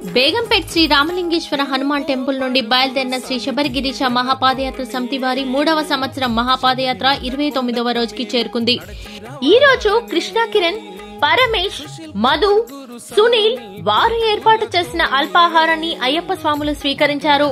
Begumpet Shri Ramalingeswara Hanuman temple నుండి బయలుదేరిన శ్రీ శబరిగిరీశ మహాపాదయాత్ర సమితి వారి 3వ సంవత్సరం మహాపాదయాత్ర 29వ రోజుకి చేరుకుంది. ఈ రోజు కృష్ణ కిరణ్, పరమేష్, మధు, సునీల్ వారు ఏర్పాటు చేసిన అల్పాహారాన్ని అయ్యప్ప స్వాములు స్వీకరించారు.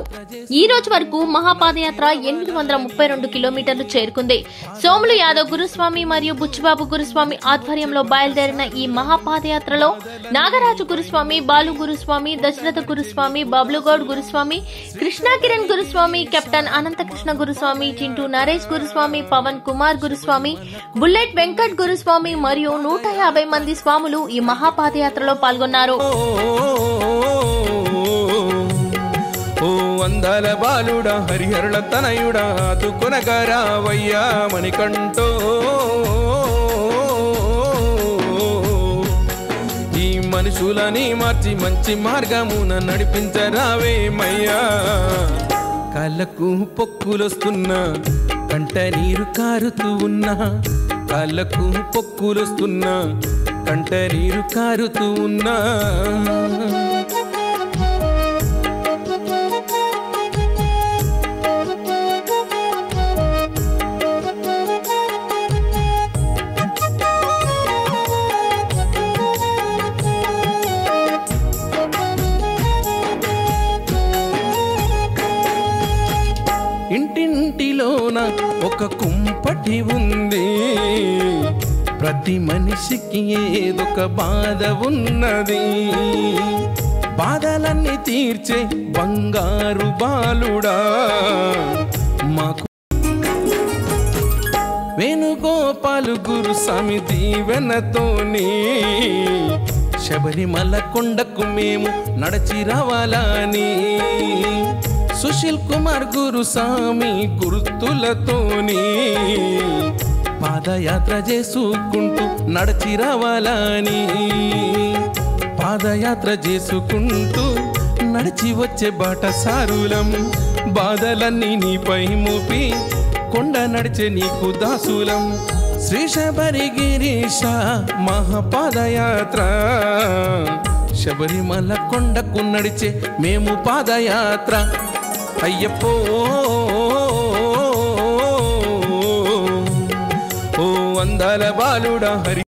ఈ రోజు వరకు మహాపాదయాత్ర 832 కిలోమీటర్లు చేరుకుంది. సోములు యాదవ్ గురుస్వామి మరియు బుచ్చిబాబు గురుస్వామి ఆధ్వర్యంలో బయలుదేరిన ఈ మహాపాదయాత్రలో నాగరాజు గురుస్వామి, బాలు గురుస్వామి, దశరథ గురుస్వామి, బబ్లుగౌడ్ గురుస్వామి, కృష్ణ కిరణ్ గురుస్వామి, కెప్టెన్ అనంతకృష్ణ గురుస్వామి, చింటూ నరేష్ గురుస్వామి, పవన్ కుమార్ గురుస్వామి, బుల్లెట్ వెంకట్ గురుస్వామి మరియు 150 మంది స్వాములు ఈ మహాపాదయాత్రలో పాల్గొన్నారు. అందాల బాలుడా హరిహరుల తనయుడా తుకునగరావయ్యా మణికంఠో, ఈ మనుషులని మార్చి మంచి మార్గమున నడిపించరావేమయ్యా. కళ్ళకు పొక్కులొస్తున్నా, కంట నీరు కారుతూ ఉన్నా, కళ్ళకు పొక్కులొస్తున్నా, కంట నీరు కారుతూ ఉన్నా. ఇంటింటిలోన ఒక కుంపటి ఉంది, ప్రతి మనిషికి ఏదొక బాధ ఉన్నది. బాధలన్నీ తీర్చే బంగారు బాలుడా మాకు వేణుగోపాలు గురుస్వామి దీవెనతోని శబరిమల కొండకు మేము నడచి రావాలని, సుశీల్ కుమార్ గురుస్వామి గుర్తులతోని పాదయాత్ర చేసుకుంటూ నడిచి రావాలని, పాదయాత్ర చేసుకుంటూ నడిచి వచ్చే బాటసారులం. బాధలన్నీ నీపై మోపి కొండ నడిచే నీకు దాసులం. శ్రీ శబరిగిరీశ మహాపాదయాత్ర, శబరిమల కొండకు నడిచే మేము పాదయాత్ర. అయ్యప్పో అందాల బాలుడా హరి